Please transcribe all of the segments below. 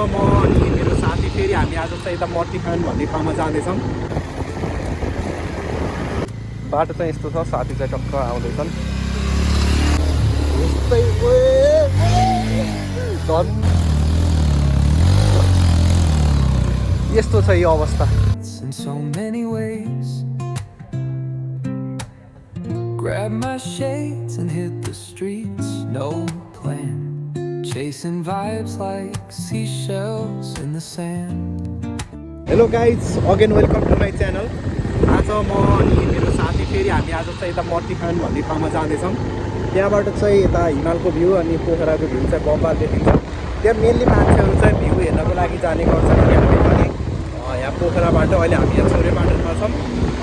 म अनि मेरो साथी फेरि हामी आज चाहिँ यता मर्तिखान भन्ने ठाउँमा जाँदैछौँ। बाटो चाहिँ यस्तो छ, साथी चाहिँ टक्क आउँदैछन्। यस्तै यस्तो छ यो अवस्था। Grab my shades and hit the streets, no plan. Chasing vibes like seashells in the sand. Hello guys, again welcome to my channel. आज म अनि मेरो साथी फेरि हामी आज चाहिँ यता मर्तिखान भन्ने ठाउँमा जाँदैछौँ। त्यहाँबाट चाहिँ यता हिमालको भ्यू अनि पोखराको भ्यू चाहिँ बम्बाल देखिन्छ। त्यहाँ मेनली मान्छेहरू चाहिँ भ्यू हेर्नको लागि जाने गर्छन्। हामी पनि यहाँ पोखराबाट अहिले हामी यहाँ छोरेबाटोमा छौँ।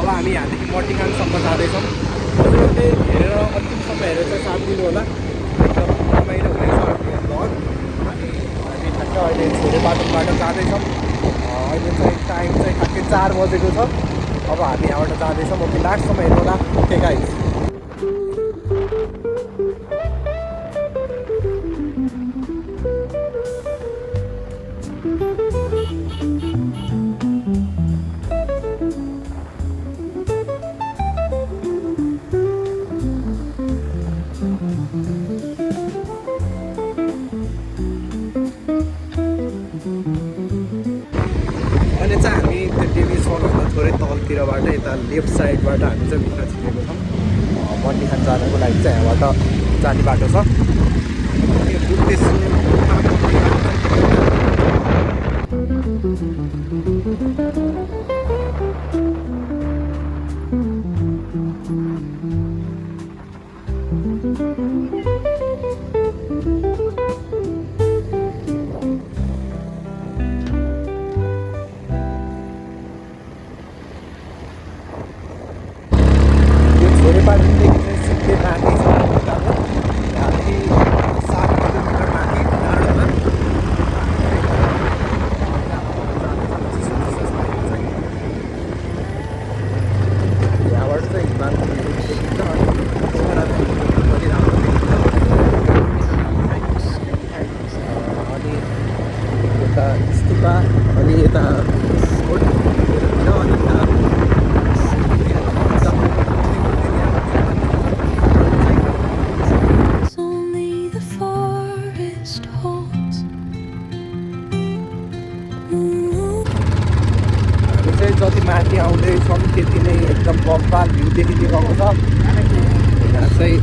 अब हामी यहाँदेखि मर्तिखानसम्म जाँदैछौँ। हजुरहरूले हेरेर अन्तिमसम्म हेरेर चाहिँ साथ दिनु होला। एकदम रमाइलो हुनेछ हाम्रो भ्लग। हामी ठ्याक्क अहिले छोरेबाटोबाट जाँदैछौँ। अहिले चाहिँ टाइम चाहिँ ठ्याक्कै 4 बजेको छ। अब हामी यहाँबाट जाँदैछौँ। ओके, लास्टसम्म हेर्नु होला। ओके गाइस, थोरै तलतिरबाट यता लेफ्ट साइडबाट हामी चाहिँ भित्र छिरेको छौँ। मर्तिखान जानको लागि चाहिँ यहाँबाट जाने बाटो छ। छोरेबाटोदेखि चाहिँ सिधै माथि छ उकालो, यहाँदेखि 7 किलोमिटर माथि डाँडोमा। यहाँबाट चाहिँ हिमालको भ्यू देखिन्छ अनि पोखराको भ्यू पनि राम्रो देखिन्छ। अनि यता स्तुपा अनि यता जति माथि आउँदैछौँ त्यति नै एकदम बम्बाल भ्यू देखिदिएको छ। यहाँ चाहिँ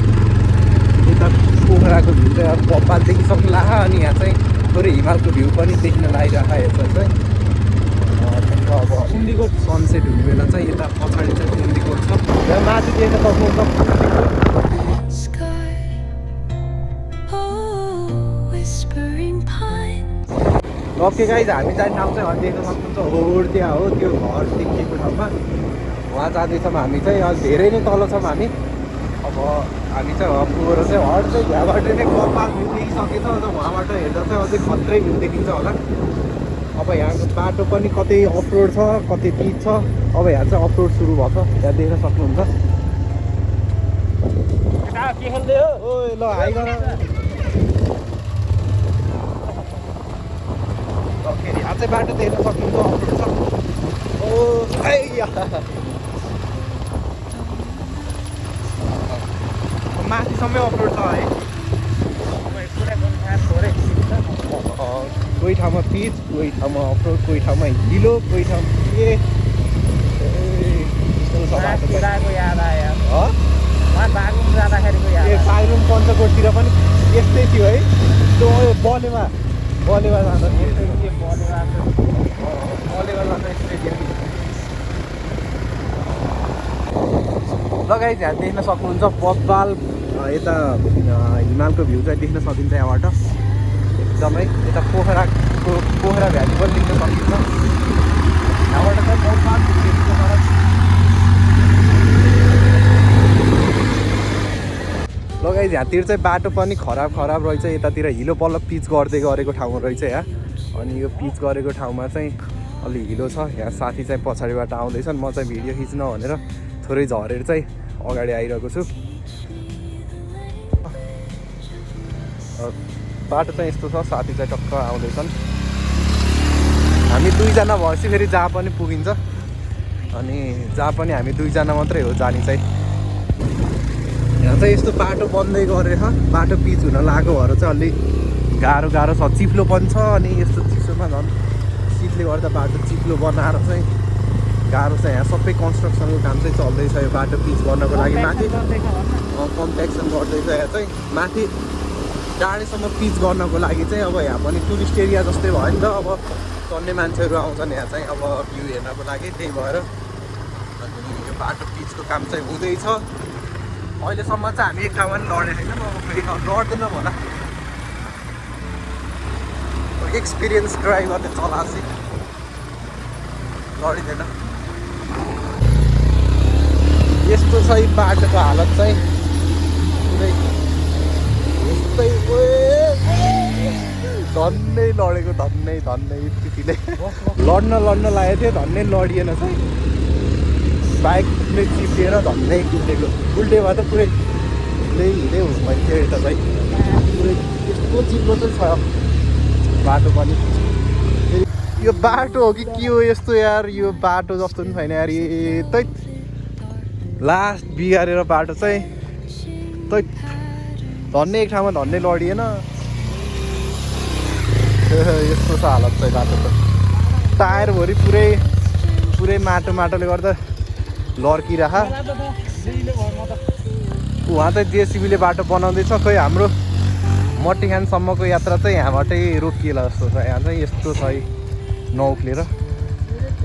यता पोखराको भ्यू चाहिँ अब बम्बाल देखिसक्नुला। अनि यहाँ चाहिँ थोरै हिमालको भ्यू पनि देख्न लागिरहेको हेर्छ चाहिँ। अब कुन्डीकोट सनसेट हुने बेला चाहिँ यता पछाडि चाहिँ कुन्डीकोट छ। यहाँ माथि देख्न सक्नुहुन्छ। ओके गाइज, हामी जाने ठाउँ चाहिँ अहिले देख्न सक्नुहुन्छ होर त्यहाँ हो, त्यो घर देखिएको ठाउँमा उहाँ जाँदैछौँ। हामी चाहिँ अहिले धेरै नै तल छौँ हामी। अब हामी चाहिँ पुगेर चाहिँ हर चाहिँ यहाँबाट नै कपाल भ्यू देखिसकेछ। अझ उहाँबाट हेर्दा चाहिँ अझै खत्रै भ्यू देखिन्छ होला। अब यहाँको बाटो पनि कतै अफरोड छ कतै पिच छ। अब यहाँ चाहिँ अफरोड सुरु भएको छ, यहाँ देख्न सक्नुहुन्छ। ओ ल हाई गर। यहाँ चाहिँ बाटो देख्न सक्नुहुन्छ अफरोड छ। ओ माथिसम्मै अफरोड छ है। कोही ठाउँमा पिच, कोही ठाउँमा अफरोड, कोही ठाउँमा हिलो, कोही ठाउँमा के बागलुङ पञ्चकोटतिर पनि यस्तै थियो है। त्यो बलेमा जाँदा लगाइ यहाँ देख्न सक्नुहुन्छ बब्बाल यता हिमालको भ्यू चाहिँ देख्न सकिन्छ यहाँबाट एकदमै। यता पोखरा भ्याली पनि देख्न सकिन्छ यहाँबाट चाहिँ बब्बाल देखिन्छ। लगाइ यहाँतिर चाहिँ बाटो पनि खराब रहेछ। यतातिर हिलो बल्ल पिच गर्दै गरेको ठाउँ रहेछ यहाँ। अनि यो पिच गरेको ठाउँमा चाहिँ अलि हिलो छ। यहाँ साथी चाहिँ पछाडिबाट आउँदैछन्। म चाहिँ भिडियो खिच्न भनेर थोरै झरेर चाहिँ अगाडि आइरहेको छु। बाटो चाहिँ यस्तो छ, साथी चाहिँ टक्क आउँदैछन्। हामी दुईजना भएपछि फेरि जहाँ पनि पुगिन्छ अनि जहाँ पनि हामी दुईजना मात्रै हो जाने चाहिँ यहाँ चाहिँ यस्तो बाटो बन्दै गरेछ बाटो पिच हुन लागेको भएर चाहिँ अलि गाह्रो छ चिप्लो पनि छ अनि यस्तो चिसोमा झन् शीतले गर्दा बाटो चिप्लो बनाएर चाहिँ गाह्रो छ यहाँ सबै कन्स्ट्रक्सनको काम चाहिँ चल्दैछ यो बाटो पिच गर्नको लागि माथि कम्प्याक्सन गर्दैछ यहाँ चाहिँ माथि टाढेसम्म पिच गर्नको लागि चाहिँ अब यहाँ पनि टुरिस्ट एरिया जस्तै भयो नि त अब चढ्ने मान्छेहरू आउँछन् यहाँ चाहिँ अब भ्यू हेर्नको लागि त्यही भएर अनि यो बाटो पिचको काम चाहिँ हुँदैछ अहिलेसम्म चाहिँ हामी एक ठाउँमा पनि लडेको छैनौँ अब फेरि लड्दैनौँ होला एक्सपिरियन्स ट्राई गर्ने चलासी लडिँदैन यस्तो छ बाटोको हालत चाहिँ पुरै यस्तै धन्नै लडेको धन्नै स्थितिले लड्न लागेको थियो धन्नै लडिएन चाहिँ बाइकले चिप्लिएर धन्नै उल्टे भए त पुरै हिँडै हुनु पर्थ्यो यता चाहिँ पुरै यस्तो चिप्लो चाहिँ छ बाटो पनि यो बाटो हो कि के हो यस्तो यार यो बाटो जस्तो पनि छैन यार तै लास्ट बिगारेर बाटो चाहिँ तै धन्नै एक ठाउँमा धन्नै लडिएन यस्तो छ हालत चाहिँ बाटो त टायरभरि पुरै माटोले गर्दा लड्किरह उहाँ चाहिँ जेसिबीले बाटो बनाउँदैछ खोइ हाम्रो मट्टीखानसम्मको यात्रा चाहिँ यहाँबाटै रोकिएला जस्तो छ यहाँ चाहिँ यस्तो छ नउक्लेर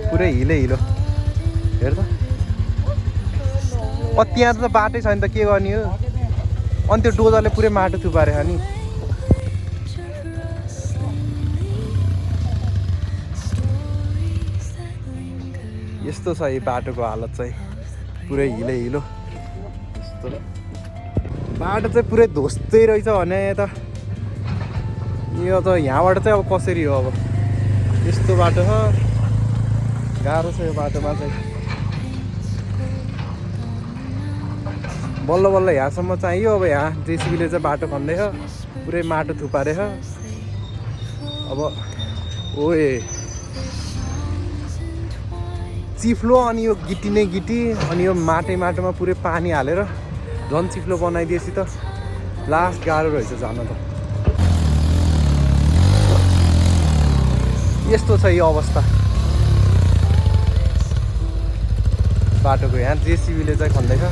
पुरै हिलो हेर त त्यहाँ त बाटै छैन त के गर्ने हो अनि त्यो डोजरले पुरै माटो थुपारे नि यस्तो छ यो बाटोको हालत चाहिँ पुरै हिलो यस्तो बाटो चाहिँ पुरै धोस्दै रहेछ भने त यो त यहाँबाट चाहिँ अब कसरी हो अब यस्तो बाटो छ गाह्रो छ यो बाटोमा चाहिँ बल्ल यहाँसम्म चाहियो अब यहाँ जेसिबीले चाहिँ बाटो खन्दैछ पुरै माटो थुपारेछ अब ओए चिफ्लो अनि यो गिटी नै गिटी अनि यो माटोमा पुरै पानी हालेर झन् चिफ्लो बनाइदिएपछि त लास्ट गाह्रो रहेछ जान त यस्तो छ यो अवस्था बाटोको यहाँ जेसिबीले चाहिँ खन्दैछ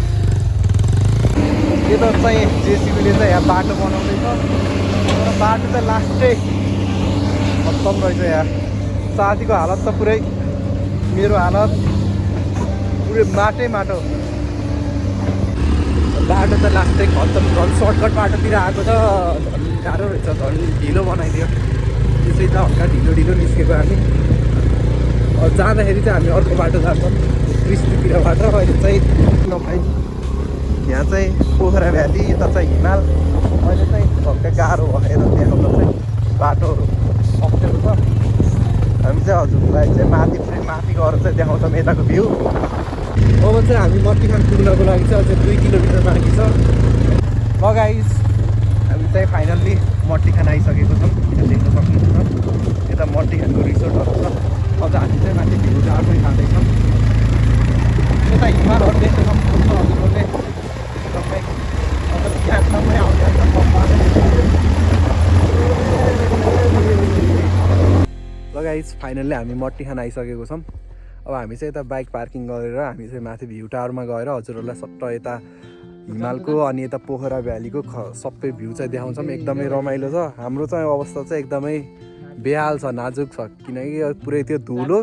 यो त चाहिँ जेसिबीले चाहिँ यहाँ बाटो बनाउँदैछ तर बाटो चाहिँ लास्टै खत्तम रहेछ यहाँ साथीको हालत त पुरै मेरो हालत पुरै माटो बाटो त लास्टै खत्तम झन् सर्टकट बाटोतिर आएको त झन् गाह्रो रहेछ झन् ढिलो बनाइदियो त्यसै त हल्का ढिलो निस्केको हामी जाँदाखेरि चाहिँ हामी अर्को बाटो जान्छौँ कृष्णतिरबाट अहिले चाहिँ नपाइ यहाँ चाहिँ पोखरा भ्याली यता चाहिँ हिमाल अहिले चाहिँ हल्का गाह्रो भएर देखाउन चाहिँ बाटोहरू अप्ठ्यारो छ हामी चाहिँ हजुरलाई चाहिँ माथि गएर चाहिँ देखाउँछौँ यताको भ्यू अब चाहिँ हामी मट्टीखान पुग्नको लागि चाहिँ अझै 2 किलोमिटर बाँकी छ ल गाइस हामी चाहिँ फाइनल्ली मट्टीखान आइसकेको छौँ यहाँ देख्न सक्नुहुन्छ यता मट्टीखानको रिसोर्टहरू छ अझ हामी चाहिँ माथि भ्यू टावर पनि खाँदैछौँ यता हिमालहरू देख्न सक्नुहुन्छ हजुरहरूले सबै अझ त्यहाँसम्मै आउँछ ल गाइस फाइनल्ली हामी मट्टीखान आइसकेको छौँ अब हामी चाहिँ यता बाइक पार्किङ गरेर हामी चाहिँ माथि भ्यू टावरमा गएर हजुरहरूलाई सट्ट यता हिमालको अनि यता पोखरा भ्यालीको सबै भ्यू चाहिँ देखाउँछौँ एकदमै रमाइलो छ हाम्रो चाहिँ अवस्था चाहिँ एकदमै बेहाल छ नाजुक छ किनकि पुरै त्यो धुलो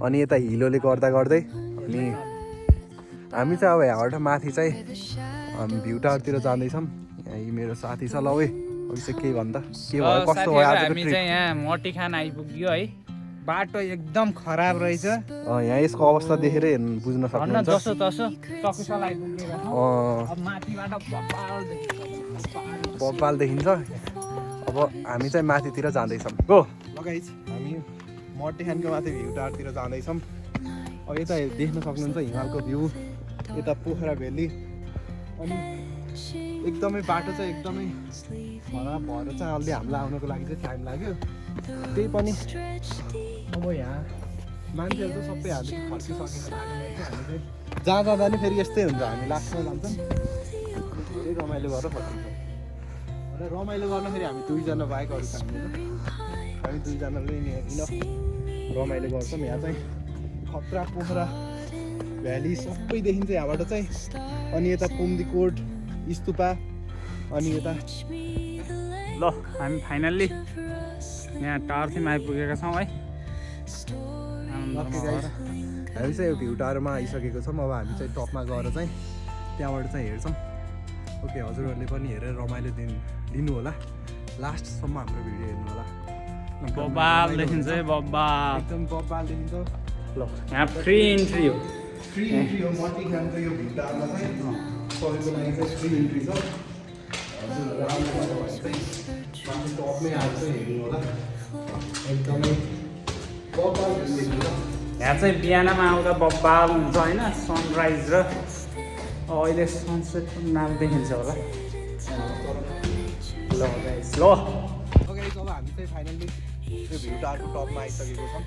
अनि यता हिलोले गर्दै अनि हामी चाहिँ अब यहाँबाट माथि चाहिँ भ्यू टावरतिर जाँदैछौँ यहाँ मेरो साथी छ ल ओए अभिषेक के भन्दा के भयो कस्तो भयो आजको हामी चाहिँ यहाँ मट्टीखान आइपुग्यो है बाटो एकदम खराब रहेछ यहाँ यसको अवस्था देखेर बुझ्न सक्नुहुन्छ जसो तसो चकुसल आइपुग्यो अब माथिबाट बब्बाल देखिन्छ अब हामी चाहिँ माथितिर जाँदैछौँ गो लगाइज हामी मट्टीखानको माथि भ्यू टावरतिर जाँदैछौँ अब यता देख्न सक्नुहुन्छ हिमालको भ्यू यता पोखरा भ्याली अनि एकदमै बाटो चाहिँ एकदमै खराब भएर चाहिँ अलि हामीलाई आउनको लागि चाहिँ टाइम लाग्यो त्यही पनि अब यहाँ मान्छेहरू चाहिँ सबै हामी खर्चिसकेको लागि चाहिँ हामी चाहिँ जहाँ जाँदा नि फेरि यस्तै हुन्छ हामी लास्टमा जान्छौँ धेरै रमाइलो गरेर फर्किन्छौँ र रमाइलो गर्न फेरि हामी दुईजना बाहेक अरू चाहिँदैन हामी दुईजनाले नि इनफ रमाइलो गर्छौँ यहाँ चाहिँ खतरा पोखरा भ्याली सबै देखिन्छ यहाँबाट चाहिँ अनि यता पुम्दीकोट स्तुपा अनि यता ल हामी फाइनल्ली यहाँ टावरसिम आइपुगेका छौँ है हामी चाहिँ भ्यू टावरमा आइसकेको छौँ अब हामी चाहिँ टपमा गएर चाहिँ त्यहाँबाट चाहिँ हेर्छौँ ओके हजुरहरूले पनि हेरेर रमाइलो लिनु होला लास्टसम्म हाम्रो भिडियो हेर्नु होला बब्बाल देखिन्छ है बब्बाल एकदम बब्बाल देखिन्छ ल यहाँ फ्री इन्ट्री हो फ्री इन्ट्री हो मटिखानको यो भ्यू टावरमा चाहिँ सबैको लागि चाहिँ फ्री इन्ट्री छ हजुरहरू आउनुभयो भने चाहिँ माथि टपमै आएर चाहिँ हेर्नु होला एकदमै बब्बाल भ्यू देखिन्छ यहाँ चाहिँ बिहानमा आउँदा बब्बाल हुन्छ होइन सनराइज र अहिले सनसेटको नाम देखिन्छ होला ल गाइस ल ओके अब हामी चाहिँ फाइनल्ली यो भ्यू टावरको टपमा आइसकेको छौँ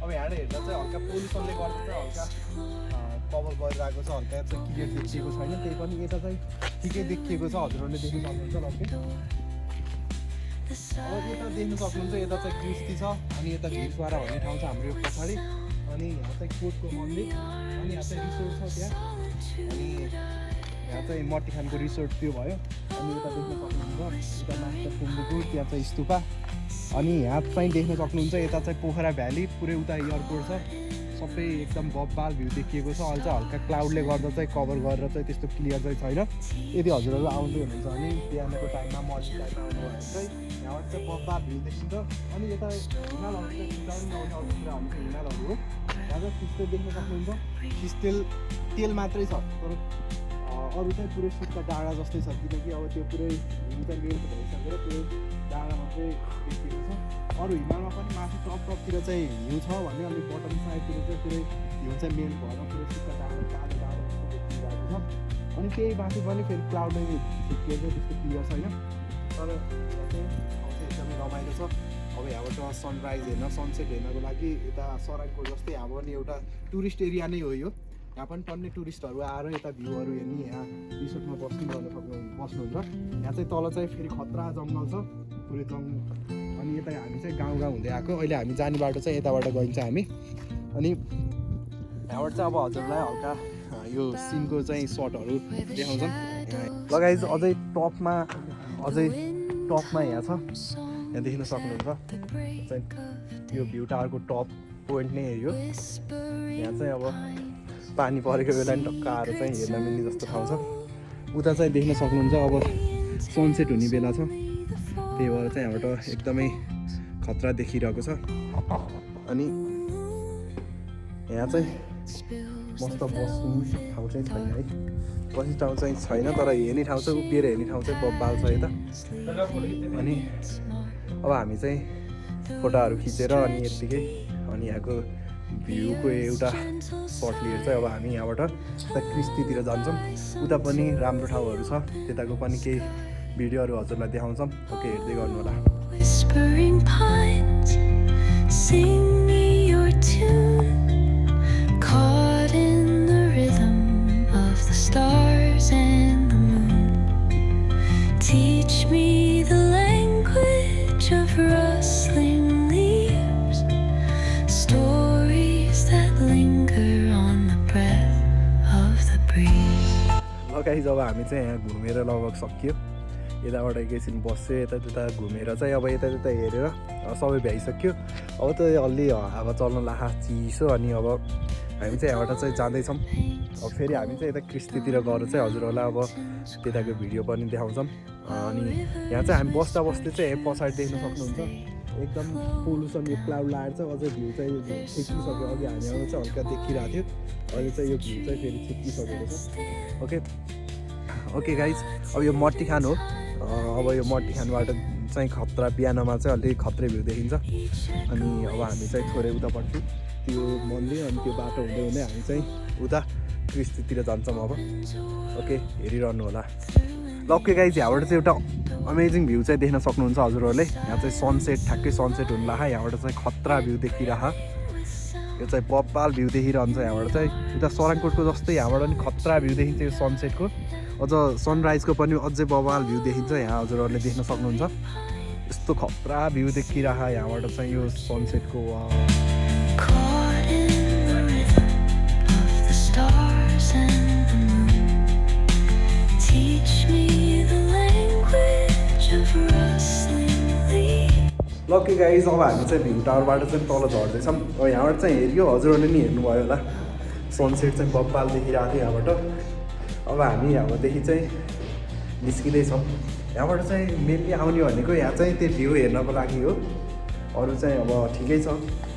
अब यहाँबाट हेर्दा चाहिँ हल्का पोल्युसनले गर्दा चाहिँ हल्का कभर गरिरहेको छ हल्का चाहिँ क्लियर देखिएको छैन त्यही पनि यता चाहिँ ठिकै देखिएको छ हजुरहरूले देख्नु सक्नुहुन्छ लक्कै अब यता देख्नु सक्नुहुन्छ यता चाहिँ कृष्टि छ अनि यता भिरपारा भन्ने ठाउँ छ हाम्रो यो पछाडि अनि यहाँ चाहिँ कोटको मन्दिर अनि यहाँ चाहिँ रिसोर्ट छ त्यहाँ अनि यहाँ चाहिँ मटिखानको रिसोर्ट त्यो भयो अनि यता देख्न सक्नुहुन्छ यता माथि पुम्दीकोट त्यहाँ चाहिँ स्तुपा अनि यहाँ चाहिँ देख्न सक्नुहुन्छ यता चाहिँ पोखरा भ्याली पुरै उता एयरपोर्ट छ सबै एकदम बब्बाल भ्यू देखिएको छ अहिले चाहिँ हल्का क्लाउडले गर्दा चाहिँ कभर गरेर चाहिँ त्यस्तो क्लियर चाहिँ छैन यदि हजुरहरू आउँदै हुनुहुन्छ भने बिहानको टाइममा मर्निङ टाइममा आउनुभयो भने चाहिँ यहाँबाट चाहिँ बब्बाल भ्यू देखिन्छ अनि यता हिमालहरू चाहिँ चिताउनु आउने अरू कुराहरू चाहिँ हिमालहरू हो यहाँ चाहिँ फिस्टेल देख्न सक्नुहुन्छ फिस्टेल तेल मात्रै छ तर अरू चाहिँ पुरै सुक्खा डाँडा जस्तै छ किनकि अब त्यो पुरै हिउँ चाहिँ मेल्ट भइसकेर त्यो डाँडा मात्रै देखिएको छ अरू हिमालमा पनि माथि टपतिर चाहिँ हिउँ छ भने अलिक बटम साइडतिर चाहिँ पुरै हिउँ चाहिँ मेल्ट भएर पुरै सुक्खा डाँडा कालो डाँडा जस्तो देखिरहेको छ अनि त्यही माथि पनि फेरि क्लाउडले छिप्पिएको त्यस्तो क्लियर छैन तर यहाँ चाहिँ एकदमै रमाइलो छ अब यहाँबाट सनराइज हेर्न सनसेट हेर्नको लागि यता सराङको जस्तै यहाँ पनि एउटा टुरिस्ट एरिया नै हो यो यहाँ पनि टन्नै टुरिस्टहरू आएर यता भ्यूहरू हेर्ने यहाँ रिसोर्टमा बस्नुहुन्छ यहाँ चाहिँ तल चाहिँ फेरि खतरा जङ्गल छ पुरै जङ्गल अनि यता हामी चाहिँ गाउँ हुँदै आएको अहिले हामी जाने बाटो चाहिँ यताबाट गइन्छ हामी अनि यहाँबाट चाहिँ अब हजुरलाई हल्का यो सिनको चाहिँ सर्टहरू देखाउँछौँ लगाइज अझै टपमा यहाँ छ यहाँ देख्न सक्नुहुन्छ चाहिँ यो भ्यू टावरको टप पोइन्ट नै यो यहाँ चाहिँ अब पानी परेको बेला नि टक्क आएर चाहिँ हेर्न मिल्ने जस्तो ठाउँ छ उता चाहिँ देख्न सक्नुहुन्छ अब सनसेट हुने बेला छ त्यही भएर चाहिँ यहाँबाट एकदमै खतरा देखिरहेको छ अनि यहाँ चाहिँ मस्त बस्ने ठाउँ चाहिँ छैन है बस्ने ठाउँ चाहिँ छैन तर हेर्ने ठाउँ चाहिँ उभिएर हेर्ने ठाउँ चाहिँ बब्बाल छ यता अनि अब हामी चाहिँ फोटोहरू खिचेर अनि यत्तिकै अनि यहाँको भ्यूको एउटा सर्ट लिएर चाहिँ अब हामी यहाँबाट उता कृष्टितिर जान्छौँ उता पनि राम्रो ठाउँहरू छ त्यताको पनि केही भिडियोहरू हजुरलाई देखाउँछौँ ओके हेर्दै गर्नु होला गाइस अब हामी चाहिँ यहाँ घुमेर लगभग सकियो यताबाट एकैछिन बस्यो यता त्यता घुमेर चाहिँ अब यता त्यता हेरेर सबै भ्याइसक्यो अब त अलि हावा चल्न लाखा चिसो अनि अब हामी चाहिँ यहाँबाट चाहिँ जाँदैछौँ अब फेरि हामी चाहिँ यता कृष्टितिर गएर चाहिँ हजुरहरूलाई अब त्यताको भिडियो पनि देखाउँछौँ अनि यहाँ चाहिँ हामी बस्दा बस्दै चाहिँ पछाडि देख्न सक्नुहुन्छ एकदम पोल्युसन यो क्लाउड लगाएर चाहिँ अझै भ्यू चाहिँ छिप्पिसक्यो अघि हामी आउनु चाहिँ हल्का देखिरहेको थियो अहिले चाहिँ यो भ्यू चाहिँ फेरि छिप्पिसकेको छ ओके गाइज अब यो मटिखान हो अब यो मटिखानबाट चाहिँ खतरा बिहानमा चाहिँ अलिक खत्रै भ्यू देखिन्छ अनि अब हामी चाहिँ थोरै उतापट्टि त्यो मन्दिर अनि त्यो बाटो हुँदै हुँदै हामी चाहिँ उता कृष्टितिर जान्छौँ अब ओके हेरिरहनु होला ल ओके गाइज यहाँबाट चाहिँ एउटा अमेजिङ भ्यू चाहिँ देख्न सक्नुहुन्छ हजुरहरूले यहाँ चाहिँ सनसेट ठ्याक्कै सनसेट हुनु लाख यहाँबाट चाहिँ खतरा भ्यू देखिरह यो चाहिँ बब्बाल भ्यू देखिरहन्छ यहाँबाट चाहिँ उता सराङकोटको जस्तै यहाँबाट पनि खतरा भ्यू देखिन्छ यो सनसेटको अझ सनराइजको पनि अझै बब्बाल भ्यू देखिन्छ यहाँ हजुरहरूले देख्न सक्नुहुन्छ यस्तो खतरा भ्यू देखिरह यहाँबाट चाहिँ यो सनसेटको Caught in the rhythm of the stars and the moon. Teach me the language of rustling leaves. Lucky guys अब हामी चाहिँ भ्यू टावरबाट चाहिँ तल झर्दैछौँ अब यहाँबाट चाहिँ हेऱ्यो हजुरहरूले नि हेर्नुभयो होला सनसेट चाहिँ बब्बाल देखिरहेको थियो यहाँबाट अब हामी यहाँदेखि चाहिँ निस्किँदैछौँ यहाँबाट चाहिँ मेनली आउने भनेको यहाँ चाहिँ त्यो भ्यू हेर्नको लागि हो अरू चाहिँ अब ठिकै छ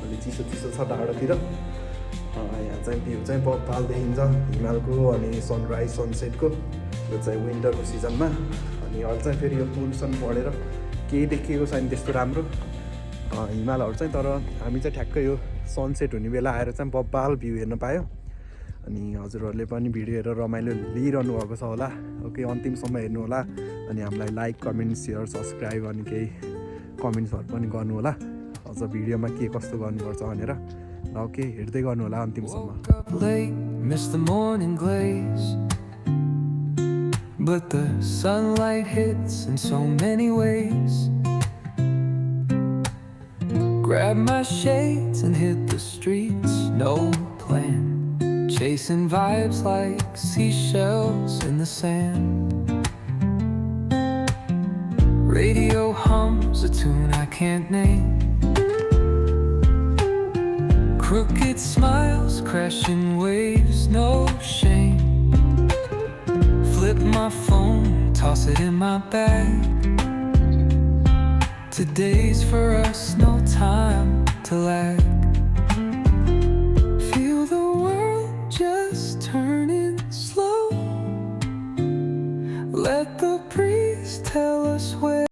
अलि चिसो चिसो छ टाढोतिर यहाँ चाहिँ भ्यू चाहिँ बब्बाल देखिन्छ हिमालको अनि सनराइज सनसेटको यो चाहिँ विन्टरको सिजनमा अनि अहिले चाहिँ फेरि यो पोल्युसन बढेर केही देखिएको छैन त्यस्तो राम्रो हिमालहरू चाहिँ तर हामी चाहिँ ठ्याक्कै यो सनसेट हुने बेला आएर चाहिँ बब्बाल भ्यू हेर्न पायो अनि हजुरहरूले पनि भिडियो हेरेर रमाइलो लिइरहनु भएको छ होला ओके अन्तिमसम्म हेर्नु होला अनि हामीलाई लाइक कमेन्ट सेयर सब्सक्राइब अनि केही कमेन्ट्सहरू पनि गर्नु होला अझ भिडियोमा के कस्तो गर्नुपर्छ भनेर ल ओके हेर्दै गर्नु होला अन्तिमसम्म Woke up late, missed the morning glaze. But the sunlight hits in so many ways. Grabbed my shades and hit the streets, no plan. Chasing vibes like seashells in the sand. Radio hums a tune I can't name. Crooked smiles, crashing waves, no shame. Flip my phone, toss it in my bag. Today's for us, no time to lag. Feel the world just turning slow. Let the breeze tell us where